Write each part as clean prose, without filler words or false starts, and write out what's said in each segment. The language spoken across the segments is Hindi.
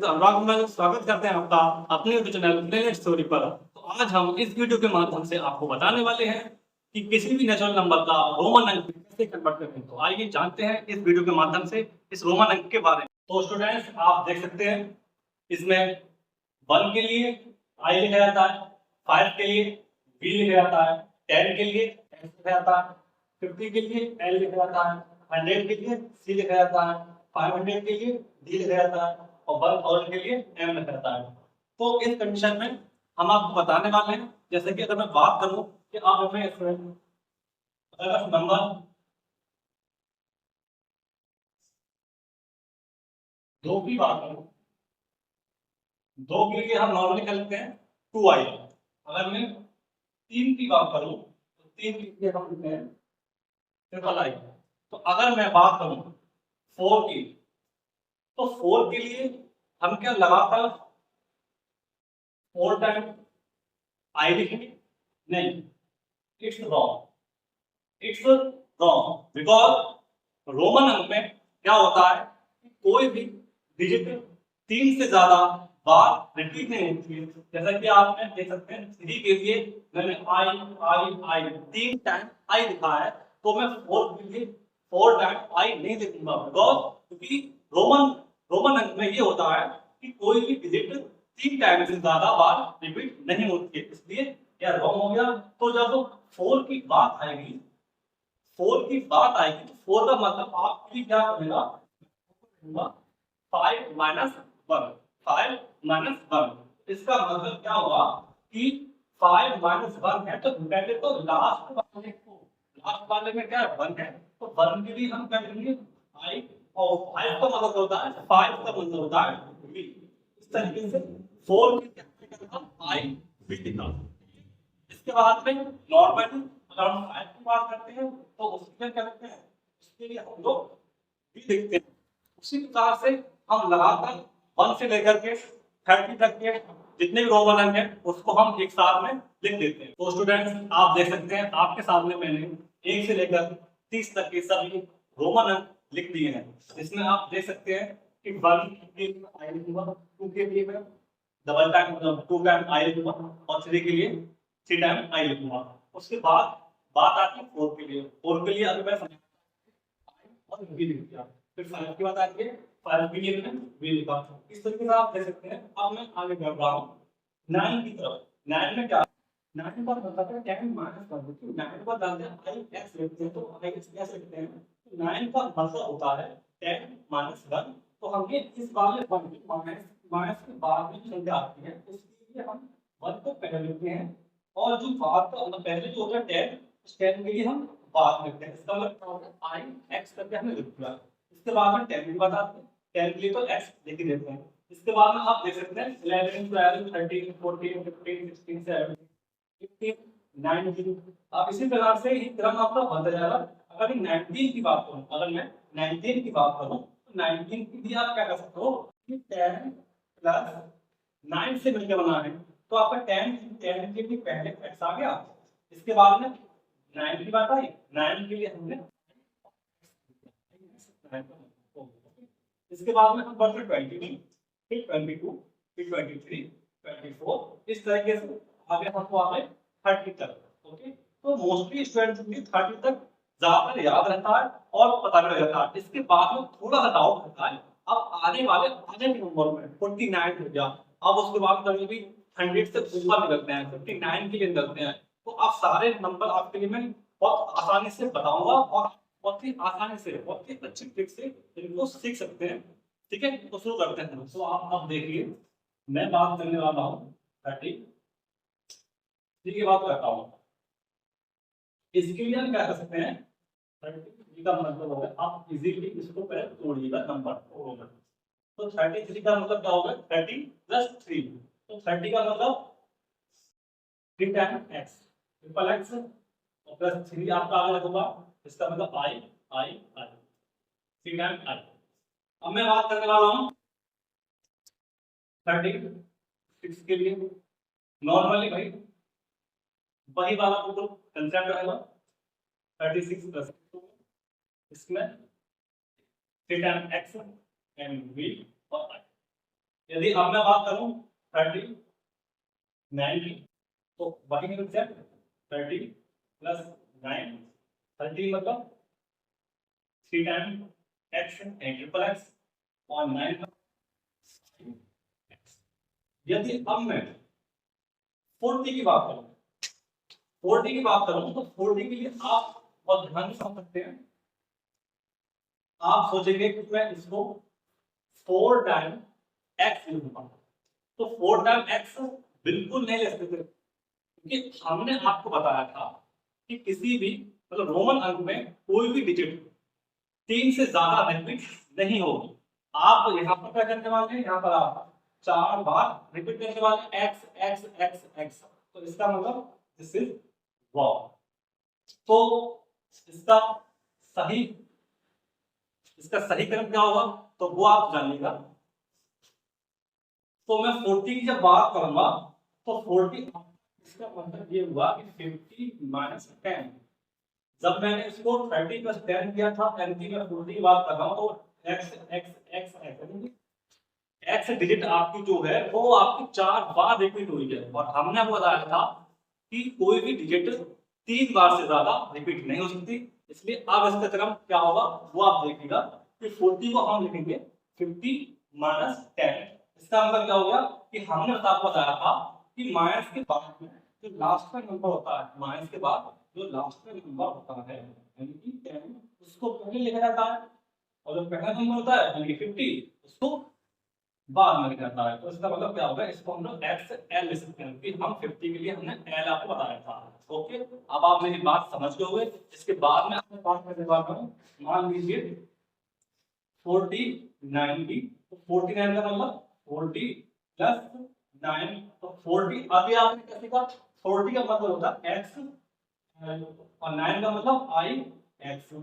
इज अनुराग मंगल। स्वागत करते हैं आपका अपने यूट्यूब चैनल प्लेनेट स्टोरी पर। तो आज हम इस वीडियो के माध्यम से आपको बताने वाले हैं कि किसी भी नेचुरल नंबर का रोमन अंक में कैसे कन्वर्ट करें। तो आइए जानते हैं इस वीडियो के माध्यम से इस रोमन अंक के बारे में। तो स्टूडेंट्स, आप देख सकते हैं इसमें 1 के लिए आई लिखा जाता है, 5 के लिए बी लिखा जाता है, 10 के लिए एस लिखा जाता है, 50 के लिए एल लिखा जाता है, 100 के लिए सी लिखा जाता है, 500 के लिए डी लिखा जाता है और 1000 के लिए एम लिखा जाता है। तो इस कंडीशन में हम आपको बताने वाले हैं, जैसे कि अगर मैं बात करूं कि आप हमें अगर नंबर 2 की बात करूं, 2 के लिए हम नॉर्मली कर लेते हैं 2i। अगर मैं 3 की बात करूं तो 3 के लिए हम लिखते हैं ट्रिपल आई। तो अगर मैं बात करूं 4 की, तो 4 के लिए हम क्या लगातार 4 टाइम आई लिखेंगे? नहीं, it's wrong. It's wrong because Roman अंक में क्या होता है कि कोई भी डिजिट 3 से ज्यादा बार रिपीट नहीं होती है। जैसा कि आप में देख सकते हैं 3 के लिए मैंने आई आई आई 3 टाइम आई लिखा है, तो मैं 4 के लिए 4 टाइम आई नहीं लिखूंगा बिकॉज क्योंकि रोमन रोमन अंक में ये होता है कि कोई भी डिजिट 3 टाइम से ज्यादा बार रिपीट नहीं होती है, इसलिए यह रॉन्ग हो गया। तो जब 4 की बात आएगी, 4 की बात आएगी तो 4 का मतलब आपके लिए क्या बनेगा? 5 माइनस 1, 5 माइनस 1। इसका मतलब क्या हुआ कि 5 माइनस 1 है, तो पहले तो लास्ट वाले में क्या है? 1 है, तो 1 के लिए हम क्या करेंगे? आई। और 5 का मतलब होता है, 5 का मतलब होता है v। इस तरीके से 4 की क्या करना? आई v लिखा। इसके बाद में नॉर्मली अगर हम 5 की बात करते हैं तो उसके क्या करते हैं? उसके लिए हम लोग v लिखते हैं। उसी प्रकार से हम लगातार 1 से लेकर के 30 तक के जितने भी रोमन अंक हैं उसको हम एक साथ में लिख देते हैं। तो स्टूडेंट्स, आप देख सकते हैं आपके सामने मैंने 1 से लेकर 30 तक के सभी रोमन अंक लिख दिए हैं। इसमें आप देख सकते हैं कि 1 के लिए आई लिखूंगा, 2 के लिए मैं डबल टाइम मतलब 2 टाइम आई लिखूंगा और 3 के लिए 3 टाइम आई लिखूंगा। उसके बाद बात आती है 4 के लिए। 4 के लिए अभी मैं और बी लिख दिया। फिर 5 की बात आती है, 5 के लिए मैंने बी लिखा। इस तरीके से आप देख सकते हैं। अब मैं आगे बढ़ रहा हूँ 9 की तरफ। 9 में क्या? 9 का मतलब है 10 माइनस कर दो। 9 का डालते हैं आई एक्स लिखते हैं, तो आई एक्स कैसे लिखते हैं? 9 का मतलब होता है 10 माइनस 1। तो हमें इस वाले 1 माइनस माइनस के बाद में संख्या आती है, उसके लिए हम 1 को पहले लिखते हैं और जो बाद का मतलब पहले जो होता है 10, उस 10 के लिए हम बाद में लिखते हैं। इसका मतलब क्या होगा? आई एक्स करके हमने लिख दिया। इसके बाद में 10 की बात आती है, 10 के लिए तो एक्स लिख ही देते हैं। इसके बाद में आप देख सकते हैं 11 12 13 14 15 16 17 18 19। अब इसी प्रकार से ये क्रम आपका बढ़ता जाएगा। अगर 19 की बात करूं, अगर मैं 19 की बात करूं तो 19 के लिए आप क्या कर सकते हो कि 10 प्लस 9 से मिलकर बना है, तो आपका 10 के लिए पहले एक्स आ गया। इसके बाद में 9 की बात आई, 9 के लिए हमने इसके बाद में हम बढ़ते 22, फिर 22, फिर 23, 24, इस तरीके से आगे हमको आ गए 30 तक। ओके, तो मोस्टली स्टूडेंट्स को 30 तक ज्यादातर याद रहता है और पता भी रहता है। इसके बाद में थोड़ा सा डाउट होता है। अब आने वाले आधे नंबर में 49 हो गया, अब उसके बाद कभी भी 100 से ऊपर निकलते हैं, 59 के लिए निकलते हैं। तो आप सारे नंबर आपके लिए मैं बहुत आसानी से बताऊंगा और बहुत ही आसानी से, बहुत ही अच्छी ट्रिक से इनको सीख सकते हैं। ठीक है, तो शुरू करते हैं। तो आप अब देखिए, मैं बात करने वाला हूँ 30। ठीक है, बात करता हूँ। इसके लिए हम क्या कर सकते हैं? 33 का मतलब होगा, आप इजीली इसको पहले तोड़िएगा, नंबर तोड़ोगे तो 33 का मतलब क्या होगा? 30 प्लस 3। तो 30 का मतलब 3 टाइम एक्स, ट्रिपल एक्स और प्लस 3 आपका आगे होगा। इसका मतलब आई आई आई, 3 टाइम आई। अब मैं बात करने वाला हूँ 36 के लिए। नॉर्मली भाई वही वाला तो कंसेप्ट रहेगा, 36 प्लस इसमें 3 टाइम एक्स एंड वी और आई। यदि अब मैं बात करूं 30 90, तो वर्किंग एग्जैक्ट 30 प्लस 9, 30 मतलब 3 टाइम x ट्रिपल एक्स और 9 x। यदि अब मैं 40 की बात करूं, 40 की बात करूं तो 40 के लिए आप बहुत ध्यान से समझ सकते हैं। आप सोचेंगे कि मैं इसको 4 टाइम x लिखूंगा, तो 4 टाइम x बिल्कुल नहीं ले सकते, क्योंकि हमने आपको बताया था कि किसी भी मतलब रोमन अंक में कोई भी डिजिट 3 से ज्यादा रिपीट नहीं होगी। आप यहाँ पर क्या करने वाले हैं, यहाँ पर आप 4 बार रिपीट करने वाले हैं x x x x, तो इसका मतलब दिस इज रॉन्ग। तो इसका सही इसका सही क्रम क्या होगा तो वो आप जानिएगा। तो मैं 40 की जब बात करूंगा तो 40, इसका मतलब ये हुआ कि 50 माइनस 10। जब मैंने इसको 30 प्लस 10 किया था, यानी कि मैं 40 की बात कर रहा हूं, तो x x x x x digit आपकी जो है वो आपकी 4 बार रिपीट हुई है, और हमने आपको बताया था कि कोई भी डिजिट 3 बार से ज्यादा रिपीट नहीं हो सकती। इसलिए अब इसका क्रम क्या होगा वो आप देखिएगा कि 40 को हम लिखेंगे 50 माइनस 10। इसका मतलब क्या हो गया कि हमने आपको बताया था कि माइनस के बाद में जो लास्ट का नंबर होता है, माइनस के बाद जो लास्ट का नंबर होता है यानी कि 10, उसको पहले लिखा जाता है, और जो पहला नंबर होता है यानी कि 50 उसको बाद में करता है। तो इसका मतलब क्या होगा, इसको हम लोग एक्स एल लिख सकते हैं, क्योंकि हम 50 के लिए हमने एल आपको बताया था। ओके, अब आप मेरी बात समझ गए होंगे। इसके बाद में आपने बात करने वाला हूं, मान लीजिए 40 90, तो 49 का मतलब 40 प्लस 9, तो 40 अभी आपने क्या सीखा, 40 का मतलब होता है एक्स और 9 का मतलब आई एक्स।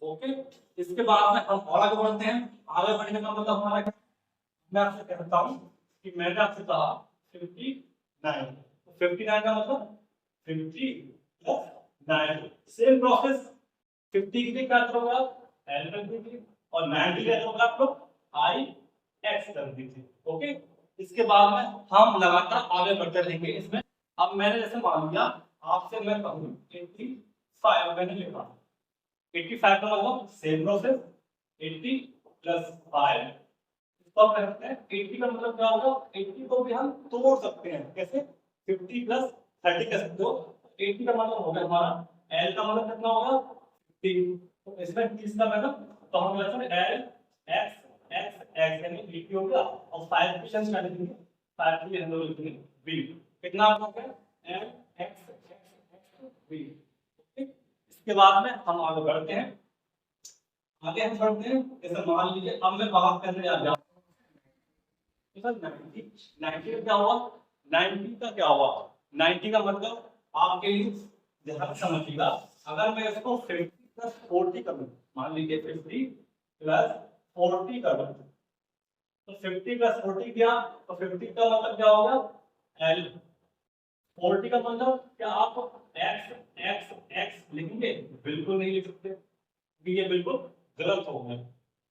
ओके, इसके बाद में हम और आगे बढ़ते हैं। आगे बढ़ने का मतलब हमारा क्या, मैं आपसे कहता हूं कि मैंने आपसे कहा 59, तो 59 का मतलब 50 प्लस 9, सेम प्रोसेस। 50 के लिए क्या करोगे आप, एल रख दीजिए, और 9 के लिए करोगे आप लोग आई एक्स कर दीजिए। ओके, इसके बाद में हम लगातार आगे बढ़ते रहेंगे इसमें। अब मैंने जैसे मान लिया आपसे मैं कहूं 85, मैंने लिखा 85 का मतलब सेम प्रोसेस, 80 प्लस 5, तो हम करते हैं 80 का मतलब क्या होगा, 80 को भी हम तोड़ सकते हैं, कैसे, 50 प्लस 30 कर सकते हो। 80 का मतलब हो गया हमारा, L का मतलब कितना होगा 50, तो इसमें 30 का मतलब, तो हम कहते हैं L x x x यानी 80 हो गया, और 5 की चेंज कर देंगे, 5 के लिए हम लोग लिखेंगे b, कितना आपका हो गया M x x b। इसके बाद में हम आगे बढ़ते हैं। आगे हम बढ़ते हैं, जैसे मान लीजिए अब मैं बात करने जा रहा हूं, सर 90, 90 का क्या हुआ, 90 का क्या हुआ, 90 का मतलब आपके लिए ध्यान से समझिएगा। अगर मैं इसको 50 प्लस 40 करूं, मान लीजिए 50 प्लस 40 करूं, तो 50 प्लस 40 किया तो 50 का मतलब क्या होगा एल, 40 का मतलब क्या आप एक्स एक्स एक्स लिखेंगे, बिल्कुल नहीं लिख सकते, क्योंकि ये बिल्कुल गलत हो गया।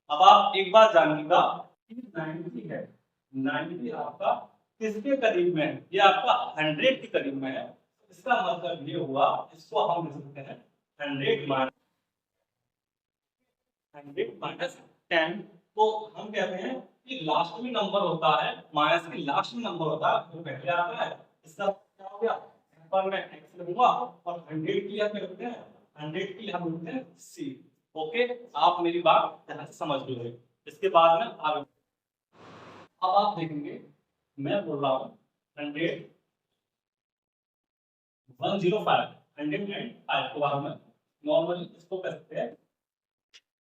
अब आप एक बात जानिएगा कि 90 है, 90 आपका किसके करीब में है, ये आपका 100 के करीब में है। इसका मतलब ये हुआ, इसको हम लिख सकते हैं 100 माइनस 10। तो हम कहते हैं कि लास्ट में नंबर होता है, माइनस के लास्ट में नंबर होता है वो पहले आता है। इसका क्या हो गया, पर मैं x लूंगा, और 100 के लिए हम लिखते हैं, 100 के लिए हम लिखते हैं c। ओके, आप मेरी बात ध्यान से समझ लो। इसके बाद में आगे अब आप देखेंगे, मैं बोल रहा हूँ 100 105 105 के बाद में नॉर्मली इसको कहते हैं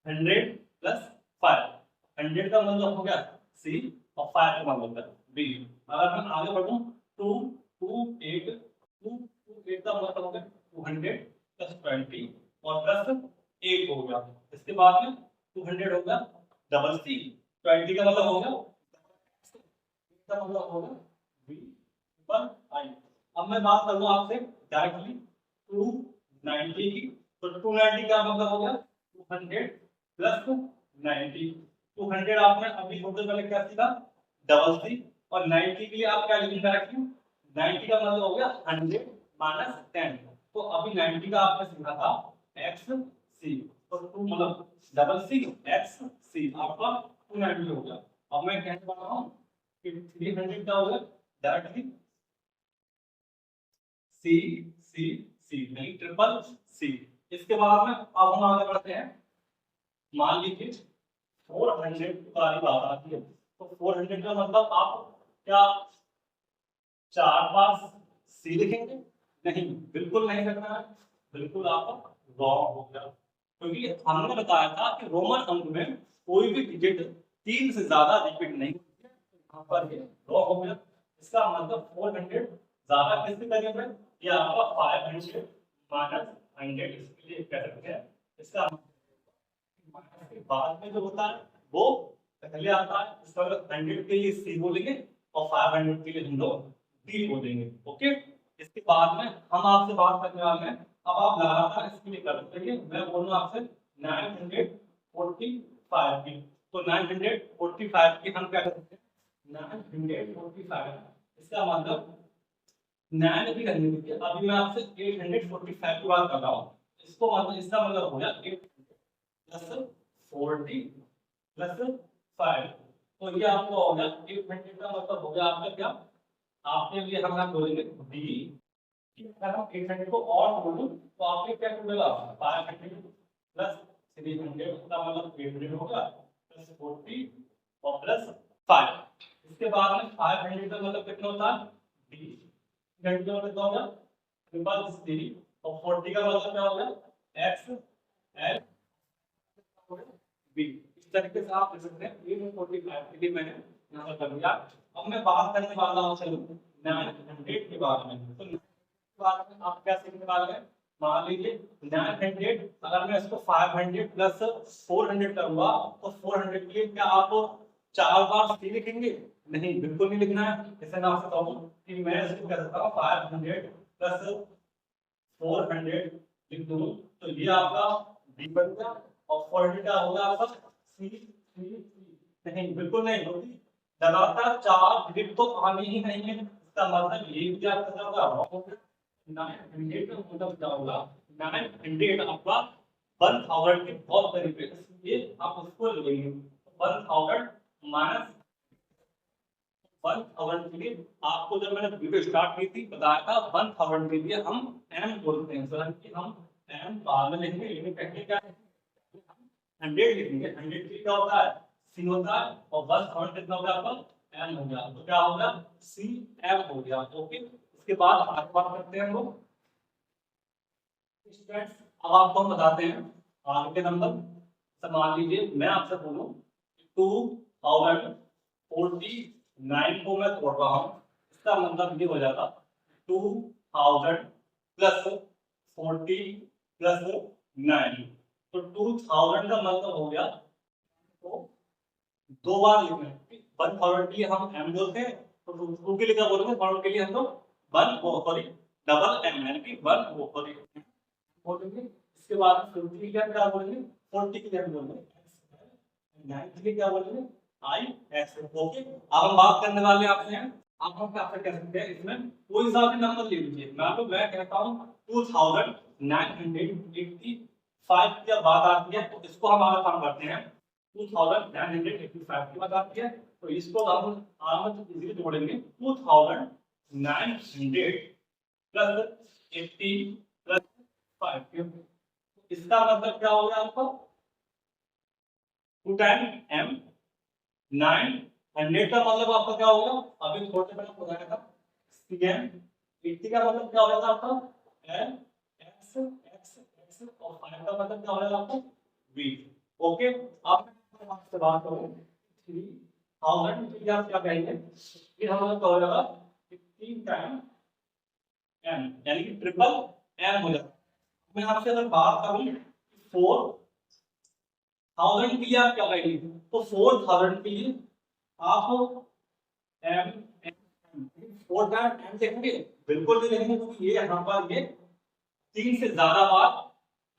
100 प्लस 5, 100 का मतलब हो गया सी, और 5 का मतलब है बी। अगर मैं आगे बढ़ूं 2 2 8 2 2 8 का मतलब हो गया 200 प्लस 20 और प्लस 8 हो गया। इसके बाद में 200 हो गया डबल सी, 20 का मतलब हो गया, इसका मतलब होगा बी पर आई। अब मैं बात करूंगा आपसे डायरेक्टली 290 की, तो 290 का मतलब हो गया 200 प्लस 90। 200 आपने अभी थोड़ी देर पहले क्या सीखा, डबल सी, और 90 के लिए आप क्या लिखना रखिए, 90 का मतलब हो गया 100 माइनस 10। तो अभी 90 का आपने सीखा था एक्स सी, तो 2 मतलब डबल सी एक्स सी आपका 290 हो गया। अब मैं कहने वाला हूँ कि 300 का हो गया डायरेक्टली सी सी सी नहीं ट्रिपल सी। इसके बाद में अब हम आगे बढ़ते हैं। मान लीजिए 400 की बारी बात आती है, तो 400 का मतलब आप क्या 4 बार सी लिखेंगे? नहीं, बिल्कुल नहीं करना है, बिल्कुल आप रॉन्ग हो गया, क्योंकि हमने बताया था कि रोमन अंक में कोई भी डिजिट 3 से ज्यादा रिपीट नहीं होती है। यहाँ पर ये रॉन्ग हो गया। इसका मतलब 400 ज्यादा किसके करीब है? ये आपका 500 माइनस 100 इसके लिए कह सकते हैं। इसका माइनस के बाद में जो होता है वो पहले आता है। इसका मतलब 100 के लिए सी बोलेंगे और 500 के लिए हम लोग डी बोलेंगे। ओके, इसके बाद में हम आपसे बात करने वाले हैं। अब आप लगातार इसके लिए कर सकते हैं। मैं बोलूँ आपसे 945 की, तो 945 की हम क्या कर सकते हैं? 945, इसका मतलब 9 भी करने दीजिए। अभी मैं आपसे 845 की बात कर रहा हूँ। इसको मतलब इसका मतलब हो गया 8 प्लस 40 प्लस 5, तो ये आपको हो गया 800 का मतलब हो गया आपका क्या? आपके लिए हम नाम बोलेंगे डी। अगर हम 800 को और बोलूं तो आपके क्या मिलेगा? 500 प्लस 300 का मतलब 800 होगा प्लस 40 और प्लस 5। इसके बाद में 500 का मतलब कितना होता है? डी घंटे में कितना होगा? ट्रिपल सी, और 40 का मतलब क्या होगा? X L B. इस तरीके से आप लिख सकते हैं। ये 45 के लिए मैंने यहाँ पर कर दिया। अब मैं बात करने वाला हूँ चलो 900 के बारे में। तो 900 के बारे में आप क्या सीखने वाले हैं? मान लीजिए 900, अगर मैं इसको 500 प्लस 400 करूंगा तो 400 के लिए क्या आप 4 बार सी लिखेंगे? नहीं, बिल्कुल नहीं लिखना है। जैसे मैं आपसे कहूँ कि मैं इसको कह सकता हूँ 500 प्लस 400 लिख दूं, तो ये आपका डी बन गया और 40 का होगा आपका सी सी सी। नहीं, बिल्कुल नहीं होगी। लगातार 4 डिजिट तो आनी ही नहीं है। इसका मतलब ये भी आपका क्या होगा? रॉन्ग हो गया। 900 का मतलब क्या होगा? 900 आपका 1000 के बहुत करीब है, इसलिए आप उसको लेंगे 1000 माइनस 1000 के लिए आपको जब मैंने वीडियो स्टार्ट की थी बताया था 1000 के लिए हम m बोलते हैं, सर कि हम m बाद में लिखेंगे, लेकिन पहले क्या है? 100 लिखेंगे। 100 के लिए क्या होता है? c होता है, और 1000 कितना हो गया आपका? m हो गया, तो क्या हो गया? c m हो गया। ओके, इसके बाद आगे बात करते हैं हम लोग स्टूडेंट्स। अब आपको हम बताते हैं आगे के नंबर। मान लीजिए मैं आपसे बोलूं 2049 को मैं तोड़ रहा हूं, इसका मतलब ये हो जाता 2000 प्लस 40 प्लस 9, तो 2000 का मतलब हो गया तो 2 बार लिखना है। 1000 के लिए हम m बोलते हैं, तो 2 के लिए क्या बोलेंगे? 1000 के लिए हम लोग 1 सॉरी डबल m यानी कि 1 सॉरी बोलेंगे। इसके बाद 50 के लिए हम क्या बोलेंगे? 40 के लिए हम बोलेंगे x, 9 के लिए क्या बोलेंगे? i x। ओके, अब हम बात करने वाले हैं आपसे हैं। अब हम क्या कह सकते हैं? इसमें कोई सा भी नंबर ले लीजिए। मैं कहता हूं 2985 की जब बात आती है तो इसको हम आगे काम करते हैं। 2985 की बात आती है तो इसको हम आराम से इजीली जोड़ेंगे। 2900 प्लस 80 प्लस 5, इसका मतलब क्या हो गया आपका? 2 टाइम m। 900 का मतलब आपका क्या होगा? अभी थोड़े पहले बताया था cm। 80 का मतलब क्या हो जाता आपका? m x x x, और 5 का मतलब क्या हो जाएगा आपका? v। ओके, अब मैं आपसे बात करूं 3000 के लिए आप क्या कहेंगे? फिर हम लोग हो जाएगा 15 टाइम m, यानी कि ट्रिपल m हो जाएगा। मैं आपसे अगर बात करूं 4000 के लिए आप क्या कहेंगे? तो 4000 के लिए आप m 4 टाइम m लिखेंगे? बिल्कुल नहीं लिखेंगे, क्योंकि ये यहाँ पर ये 3 से ज्यादा बार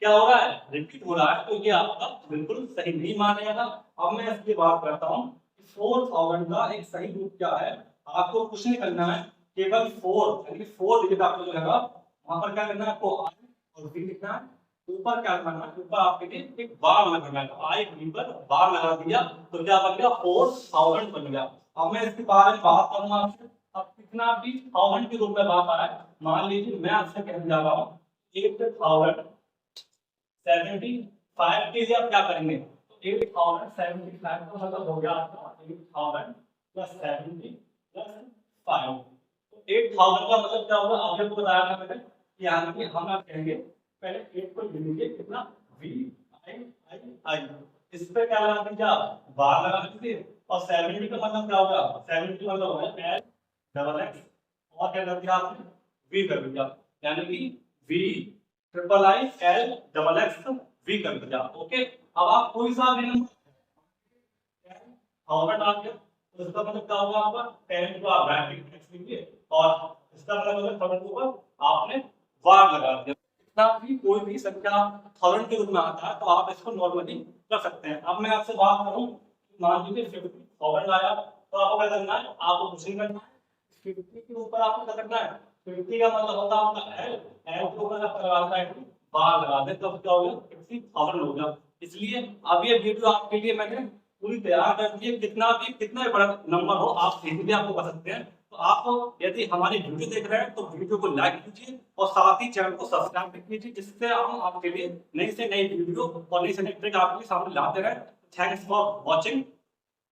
क्या हो रहा है? रिपीट हो रहा है, तो ये आपका बिल्कुल सही नहीं माना जाएगा। अब मैं इसकी बात करता हूँ 4000 का एक सही रूप क्या है, आपको कुछ नहीं करना है, केवल 4 यानी 4 डिजिट आपको जो लगा वहां पर क्या करना है, आपको आई और वी लिखना है, ऊपर क्या करना है, ऊपर आपके लिए एक बार लगाना है, आई वी पर बार लगा दिया तो क्या बन गया 4000 बन गया। अब मैं इसके बारे में बात करूंगा आपसे, अब कितना भी 1000 के रूप में बात आ रहा है, मान लीजिए मैं आपसे कहने जा रहा हूँ 8075 के लिए आप क्या करेंगे, 8075 का मतलब हो गया आपका 8000 प्लस 70 प्लस 5, तो 8000 का मतलब क्या होगा, अभी आपको बताया था मैंने, यहाँ पे हम आप कहेंगे पहले 8 को लिख लीजिए कितना वी आई आई आई, इस पे क्या लगा दीजिए आप बार लगा दीजिए, और 70 का मतलब क्या होगा, 70 का मतलब होगा एल डबल एक्स और क्या कर दिया आपने वी कर दिया, यानी कि V triple I L double X V कर दिया। ओके, अब आप कोई सा भी नंबर फॉर्मेट आ गया तो इसका मतलब क्या होगा, आपका 10 को आप ब्रैकेट एक्स लिखिए और इसका मतलब फॉर्मेट के ऊपर आपने बार लगा दिया। इतना भी कोई भी संख्या थाउजेंड के रूप में आता है तो आप इसको नॉर्मली कर सकते हैं। अब मैं आपसे बात करूं, मान लीजिए 50,000 आया तो आपको क्या करना है, आपको कुछ नहीं करना है, 50 के ऊपर आपको क्या करना है, 50 का मतलब होता है आपका एल, एल के ऊपर आप लगाना है बार लगा दे तो क्या होगा 50,000 हो गया। इसलिए अब ये वीडियो आपके लिए मैंने पूरी तैयार कर दी है, कितना भी बड़ा नंबर हो आप इजीली आपको कर सकते हैं। तो आप यदि हमारी वीडियो देख रहे हैं तो वीडियो को लाइक कीजिए और साथ ही चैनल को सब्सक्राइब कीजिए, जिससे हम आपके लिए नई से नई वीडियो और नई से नई ट्रिक आपके सामने लाते रहे। Thanks for watching.